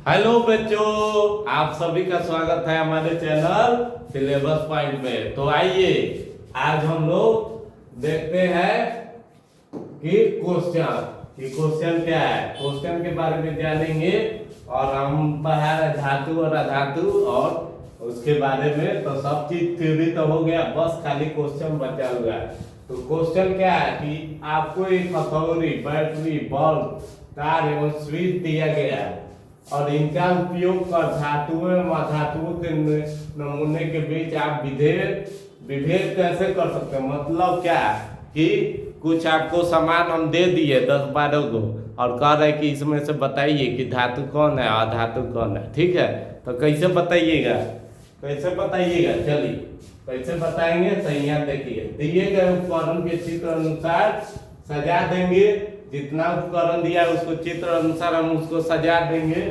Hello बच्चों, आप सभी का स्वागत है हमारे चैनल सिलेबस पॉइंट में। तो आइए आज हम लोग देखते हैं कि क्वेश्चन क्या है। क्वेश्चन के बारे में जानेंगे और हम पढ़ा रहे धातु और अधातु और उसके बारे में। तो सब चीज थ्योरी तो हो गया, बस खाली क्वेश्चन बचा हुआ है। तो क्वेश्चन क्या है कि आपको एक हथौड़ी, बैटरी, बल्ब, तार एवं स्विच दिया गया है और इनका उपयोग कर धातुओं एवं अधातुओं के नमूने के बीच आप विभेद कैसे कर सकते हैं। मतलब क्या कि कुछ आपको सामान हम दे दिए 10-12 को और कह रहे कि इसमें से बताइए कि धातु कौन है अधातु कौन है। ठीक है, तो कैसे बताइएगा, चलिए कैसे बताएंगे। तो यहाँ देखिए, दिए गए उपकरण के चित्र अनुसार सजा देंगे। जितना उपकरण दिया है उसको चित्र अनुसार हम उसको सजा देंगे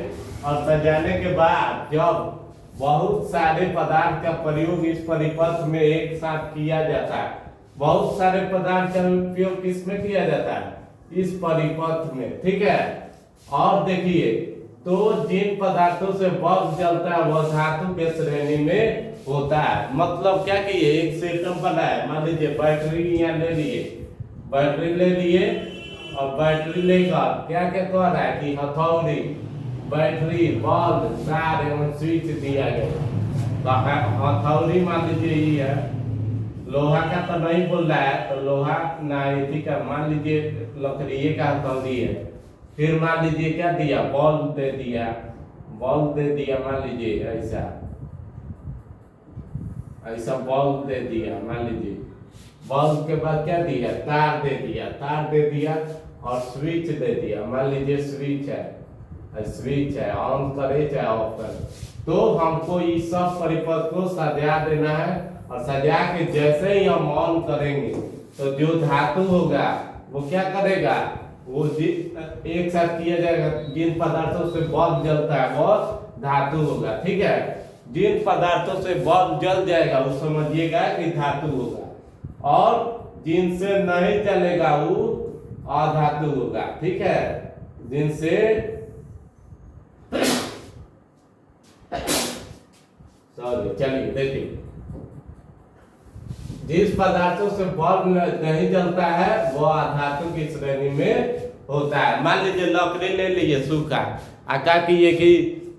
और सजाने के बाद जब बहुत सारे पदार्थ का प्रयोग इस परिपथ में एक साथ किया जाता है, बहुत सारे पदार्थ का उपयोग किसमें किया जाता है, इस परिपथ में। ठीक है, और देखिए तो जिन पदार्थों से बल्ब जलता है वह धातु के श्रेणी में होता है। मतलब क्या कि एक सिस्टम बना है। मान लीजिए बैटरी यहाँ ले लिए और बैटरी लेकर क्या क्या कह रहा है कि हथौड़ी, बैटरी, बल्ब, तार एवं स्विच दिया गया। तो हथौड़ी मान लीजिए ये है, लोहा का तो नहीं बोल रहा है, तो लोहा नाइटी का मान लीजिए लकड़ी का हथौड़ी है। फिर मान लीजिए क्या दिया, बल्ब दे दिया, मान लीजिए ऐसा बल्ब दे दिया। मान लीजिए बल्ब के बाद क्या दिया, तार दे दिया और स्विच दे दिया। मान लीजिए स्विच है, ऑन करे चाहे ऑफ करे। तो हमको इस सब परिपथ को सजा देना है और सजा के जैसे ही हम ऑन करेंगे तो जो धातु होगा वो क्या करेगा, वो एक साथ किया जाएगा। जिन पदार्थों से बल्ब जलता है वो धातु होगा। ठीक है, जिन पदार्थों से बल्ब जल जाएगा वो समझिएगा कि धातु होगा और जिनसे नहीं चलेगा वो अधातु होगा। ठीक है, जिनसे चलिए देखिए, जिस पदार्थों से बल्ब नहीं जलता है वो अधातु की श्रेणी में होता है। मान लीजिए लकड़ी ले लिए सूखा, आका किए कि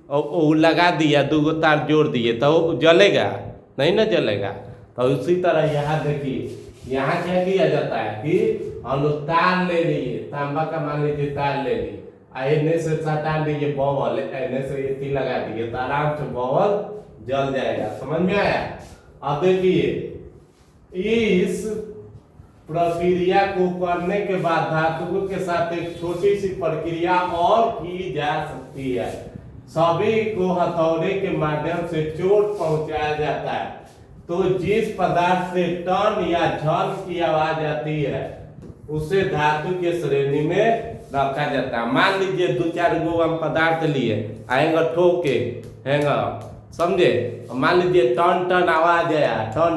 वो लगा दिया, 2 तार जोड़ दिए तो जलेगा नहीं ना जलेगा। तो उसी तरह यहाँ देखिए, यहाँ क्या किया जाता है कि हम लोग तार ले लिए, तांबा का मान लीजिए तार ले लिए, एने से सटा दीजिए बॉल, एने से ये लगा दिए तो आराम से बॉल जल जाएगा। समझ में आया। अब देखिए, इस प्रक्रिया को करने के बाद धातुओं के साथ एक छोटी सी प्रक्रिया और की जा सकती है। सभी को हथौड़े के माध्यम से चोट पहुंचाया जाता है। तो जिस पदार्थ से टन या झन की आवाज आती है उसे धातु के श्रेणी में रखा जाता है। मान लीजिए 2-4 गो हम पदार्थ लिए, आएंगे ठोके हैंगा, समझे। मान लीजिए टन आवाज आया, टन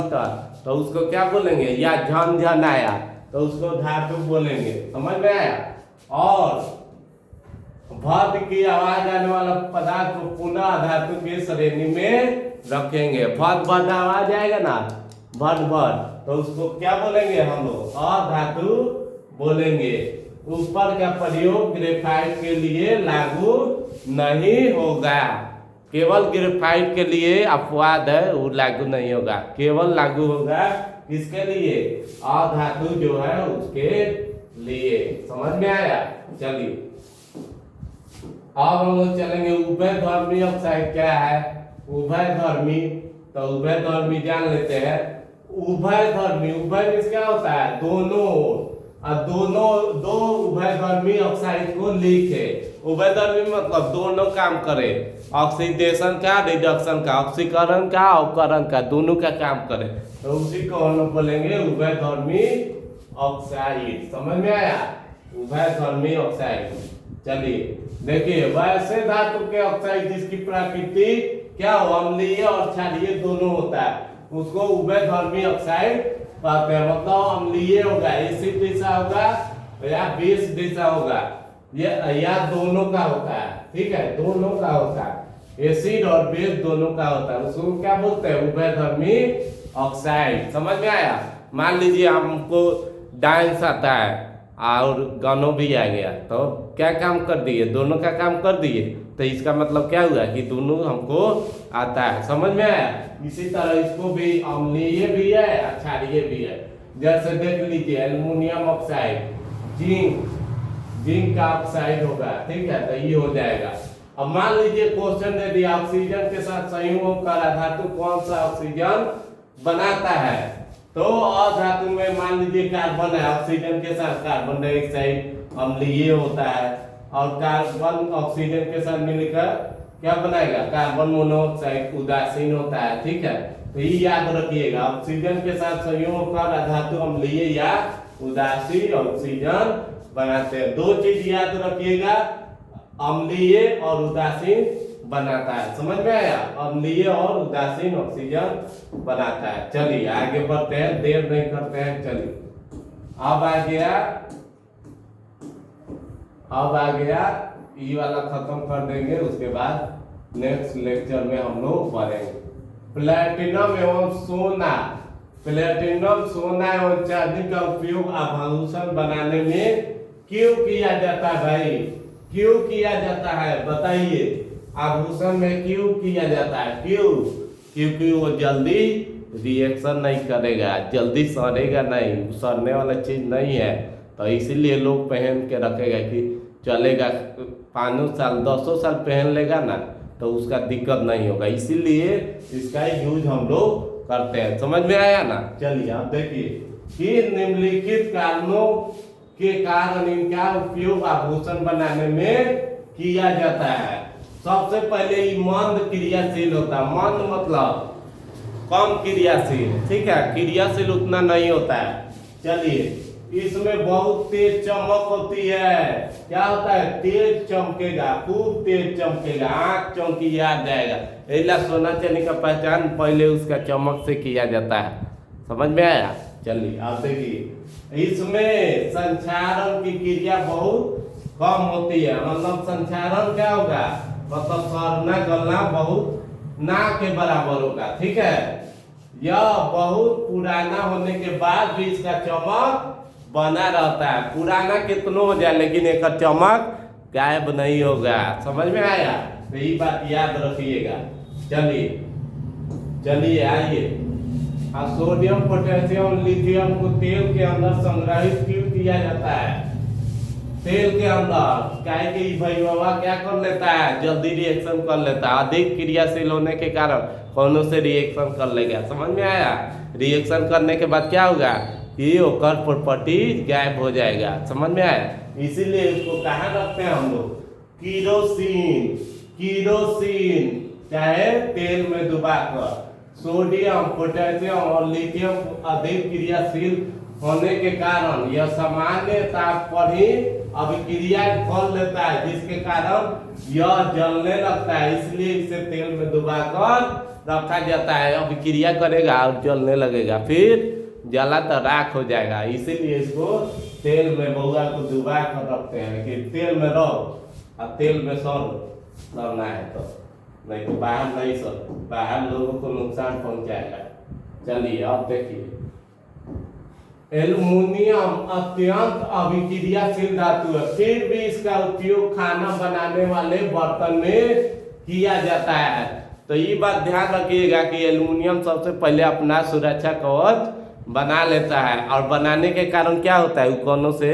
तो उसको क्या बोलेंगे, या झन आया तो उसको धातु बोलेंगे। समझ में आया। और भद की आवाज आने वाला पदार्थ को पुनः धातु के श्रेणी में रखेंगे। भद आवाज आएगा ना, भद तो उसको क्या बोलेंगे हम लोग, अधातु बोलेंगे। ऊपर का प्रयोग ग्रेफाइट के लिए लागू नहीं होगा। केवल ग्रेफाइट के लिए अपवाद है, वो लागू नहीं होगा। केवल लागू होगा किसके लिए, अधातु जो है उसके लिए। समझ में आया। चलिए अब हम लोग चलेंगे उभयधर्मी ऑक्साइड क्या है। उभयधर्मी, तो उभयधर्मी जान लेते हैं। उभय में क्या होता है, दोनों और दो उभयधर्मी ऑक्साइड को लिखे। उभयधर्मी मतलब दोनों काम करे, ऑक्सीडेशन का, रिडक्शन का, ऑक्सीकरण का, अवकरण का, दोनों का काम करे। तो उसी को हम लोग बोलेंगे उभयधर्मी ऑक्साइड। समझ में आया, उभयधर्मी ऑक्साइड। चलिए देखिए, वैसे धातु के ऑक्साइड जिसकी प्रकृति क्या हो, अम्लीय और क्षारीय दोनों होता है, उसको उभयधर्मी ऑक्साइड कहते हैं। मतलब अम्लीय होगा, एसिड जैसा होगा या बेस जैसा होगा। ये या दोनों का होता है, ठीक है, दोनों का होता है, एसिड और बेस दोनों का होता है, उसको क्या बोलते हैं, उभयधर्मी ऑक्साइड। समझ में आया। मान लीजिए हमको डांस आता है और गानों भी आ गया, तो क्या काम कर दिए, दोनों का काम कर दिए, तो इसका मतलब क्या हुआ कि दोनों हमको आता है। समझ में आया। इसी तरह इसको भी अम्लीय भी है, क्षारीय भी है। जैसे देख लीजिए एल्युमिनियम ऑक्साइड, जिंक का ऑक्साइड होगा, ठीक है, तो ये हो जाएगा। अब मान लीजिए क्वेश्चन दे दिया ऑक्सीजन के साथ संयोग कर धातु कौन सा ऑक्सीजन बनाता है, तो अधातु में मान लीजिए कार्बन है, ऑक्सीजन के साथ कार्बन डाइऑक्साइड अम्लीय होता है, और कार्बन ऑक्सीजन के साथ मिलकर क्या बनाएगा, कार्बन मोनोऑक्साइड उदासीन होता है, ठीक है। तो ये याद रखिएगा, ऑक्सीजन के साथ संयोग कर धातु अम्लीय या उदासीन ऑक्सीजन बनाते हैं। दो चीज याद रखिएगा, अम्लीय और उदासीन बनाता है। समझ में आया। अम्लीय और उदासीन ऑक्सीजन बनाता है। चलिए आगे बढ़ते हैं, देर नहीं करते हैं। चलिए अब आ गया ये वाला खत्म कर देंगे, उसके बाद नेक्स्ट लेक्चर में हम लोग पढ़ेंगे प्लेटिनम एवं सोना। प्लेटिनम, सोना एवं चांदी का उपयोग आभूषण बनाने में क्यों किया जाता है भाई, क्यों किया जाता है बताइए। आभूषण में क्यों किया जाता है, क्यों? क्योंकि वो जल्दी रिएक्शन नहीं करेगा, जल्दी सड़ेगा नहीं, सड़ने वाला चीज नहीं है, तो इसीलिए लोग पहन के रखेगा कि चलेगा 5 साल 10 साल पहन लेगा ना, तो उसका दिक्कत नहीं होगा, इसीलिए इसका यूज हम लोग करते हैं। समझ में आया ना। चलिए आप देखिए कि निम्नलिखित कारणों के कारण इनका उपयोग आभूषण बनाने में किया जाता है। सबसे पहले ये मंद क्रियाशील होता है। मंद मतलब कम क्रियाशील, ठीक है, क्रियाशील उतना नहीं होता है। चलिए इसमें बहुत तेज चमक होती है। क्या होता है, तेज चमकेगा, खूब तेज चमकेगा, आंख चौंकी आ जाएगा। ऐसा सोना चांदी का पहचान पहले उसका चमक से किया जाता है। समझ में आया। चलिए आप देखिए इसमें संचारण की क्रिया बहुत कम होती है। मतलब संचारण क्या होगा, मतलब सड़ना गलना बहुत ना के बराबर होगा, ठीक है। यह बहुत पुराना होने के बाद भी इसका चमक बना रहता है। पुराना कितना हो जाए लेकिन एक चमक गायब नहीं होगा। समझ में आया। तो ये बात याद रखिएगा। चलिए आइए। सोडियम पोटेशियम लिथियम को तेल के अंदर संग्रहित क्यों किया जाता है, तेल के अंदर, काहे कि भैया क्या कर लेता है, जल्दी रिएक्शन कर लेता है। अधिक क्रियाशील होने के कारण कौनों से रिएक्शन कर लेगा। समझ में आया। रिएक्शन करने के बाद क्या होगा कि ओकर प्रॉपर्टी गायब हो जाएगा। समझ में आया। इसीलिए इसको कहाँ रखते हैं हम लोग, किरोसिन चाहे तेल में डुबाकर। सोडियम पोटेशियम और लिथियम अधिक क्रियाशील होने के कारण यह सामान्य ताप पर ही अभिक्रिया कर लेता है, जिसके कारण यह जलने लगता है। इसलिए इसे तेल में डुबाकर रखा जाता है। अभिक्रिया करेगा और जलने लगेगा, फिर जला तो राख हो जाएगा। इसीलिए इसको तेल में बउआ को डुबा कर रखते हैं कि तेल में रहो और तेल में सड़ना है, तो नहीं तो बाहर नहीं सर, बाहर लोगों को नुकसान पहुंचाएगा। चलिए अब देखिए एल्युमिनियम अत्यंत अभिक्रियाशील धातु है, फिर भी इसका उपयोग खाना बनाने वाले बर्तन में किया जाता है। तो ये बात ध्यान रखिएगा कि एल्युमिनियम सबसे पहले अपना सुरक्षा कवच बना लेता है, और बनाने के कारण क्या होता है, उपकरणों से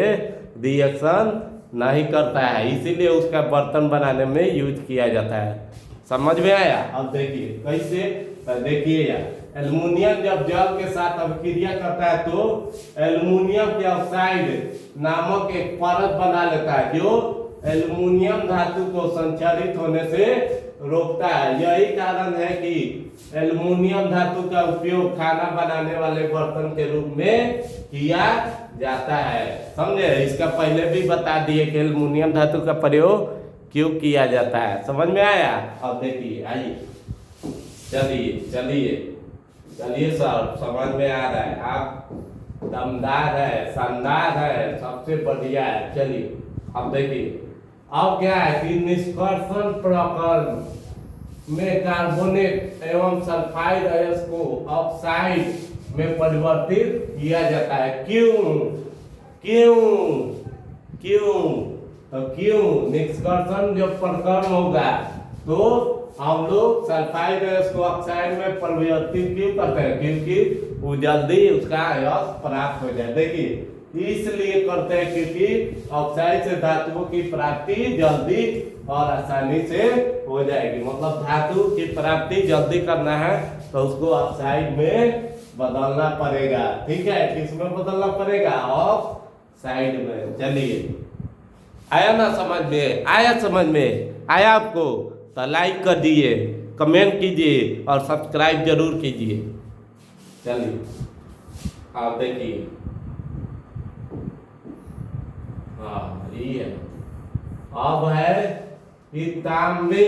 रिएक्शन नहीं करता है, इसीलिए उसका बर्तन बनाने में यूज किया जाता है। समझ में आया। अब देखिए कैसे, देखिए यार एल्युमिनियम जब जल के साथ अभिक्रिया करता है तो एल्युमिनियम डाइऑक्साइड नामक एक परत बना लेता है, जो एल्युमिनियम धातु को संचारित होने से रोकता है। यही कारण है कि एल्युमिनियम धातु का उपयोग खाना बनाने वाले बर्तन के रूप में किया जाता है। समझे। इसका पहले भी बता दिए कि एल्युमिनियम धातु का प्रयोग क्यों किया जाता है। समझ में आया। अब देखिए आइए, चलिए सर, समझ में आ रहा है, आप दमदार है, शानदार है, सबसे बढ़िया है। चलिए अब देखिए अब क्या है कि निष्कर्षण प्रकरण में कार्बोनेट एवं सल्फाइड अयस्क को ऑक्साइड में परिवर्तित किया जाता है। क्यों क्यों क्यों तो क्यों निष्कर्षण जब प्रकरण होगा तो हम लोग सल्फाइड अयस्क को ऑक्साइड में परिवर्तित क्यों करते हैं? क्योंकि वो जल्दी उसका अयस्क प्राप्त हो जाए। देखिए इसलिए करते हैं क्योंकि ऑक्साइड से धातुओं की प्राप्ति जल्दी और आसानी से हो जाएगी। मतलब धातु की प्राप्ति जल्दी करना है तो उसको ऑक्साइड में बदलना पड़ेगा। ठीक है, किसमें बदलना पड़ेगा? ऑक्साइड में। चलिए आया ना समझ में? आया समझ में? आया आपको? तो लाइक कर दिए, कमेंट कीजिए और सब्सक्राइब जरूर कीजिए। चलिए आप देखिए, हाँ ये है। अब है कि तांबे,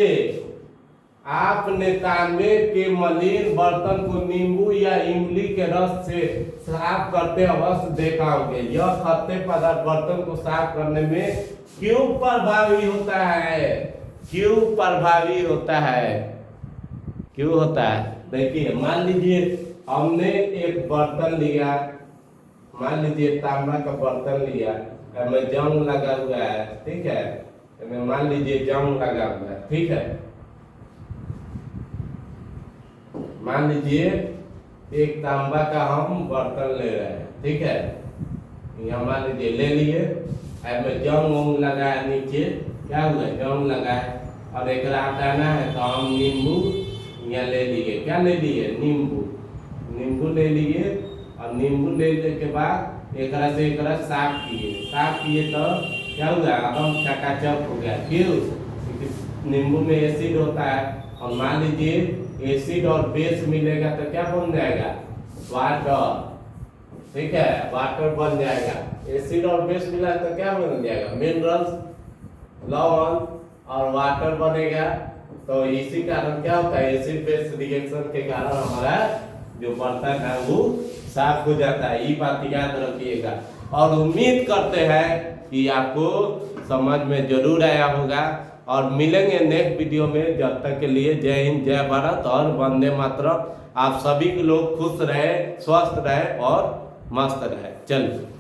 आपने तांबे के मलिन बर्तन को नींबू या इमली के रस से साफ करते अवश्य देखा होंगे। यह खाद्य पदार्थ बर्तन को साफ करने में क्यों प्रभावी होता है? क्यों प्रभावी होता है? क्यों होता है? देखिए मान लीजिए हमने एक बर्तन लिया, मान लीजिए तांबा का बर्तन लिया, में जंग लगा हुआ है। ठीक है, मान लीजिए जंग लगा हुआ है। ठीक है, मान लीजिए एक तांबा का हम बर्तन ले रहे हैं। ठीक है, यहाँ मान लीजिए ले लिए, में जंग वंग लगा है, नीचे क्या हुआ? जंग लगा है। और एक हटाना है तो हम नींबू यहाँ ले लिए। क्या ले लिए? नींबू। नींबू ले लिए और नींबू लेने के बाद एक से एक साफ किए तो क्या हुआ? एकदम चकाचक हो गया। क्यों? क्योंकि नींबू में एसिड होता है और मान लीजिए एसिड और बेस मिलेगा तो क्या बन जाएगा? वाटर। ठीक है, वाटर बन जाएगा। एसिड और बेस मिला तो क्या बन जाएगा? मिनरल्स, लवण और वाटर बनेगा। तो इसी कारण क्या होता है? एसिड बेस रिएक्शन के कारण हमारा जो बर्तन है वो साफ हो जाता है। ये बात याद रखिएगा और उम्मीद करते हैं कि आपको समझ में जरूर आया होगा। और मिलेंगे नेक्स्ट वीडियो में। जब तक के लिए जय हिंद, जय भारत और वंदे मातरम। आप सभी लोग खुश रहे, स्वस्थ रहे और मस्त रहे। चलिए।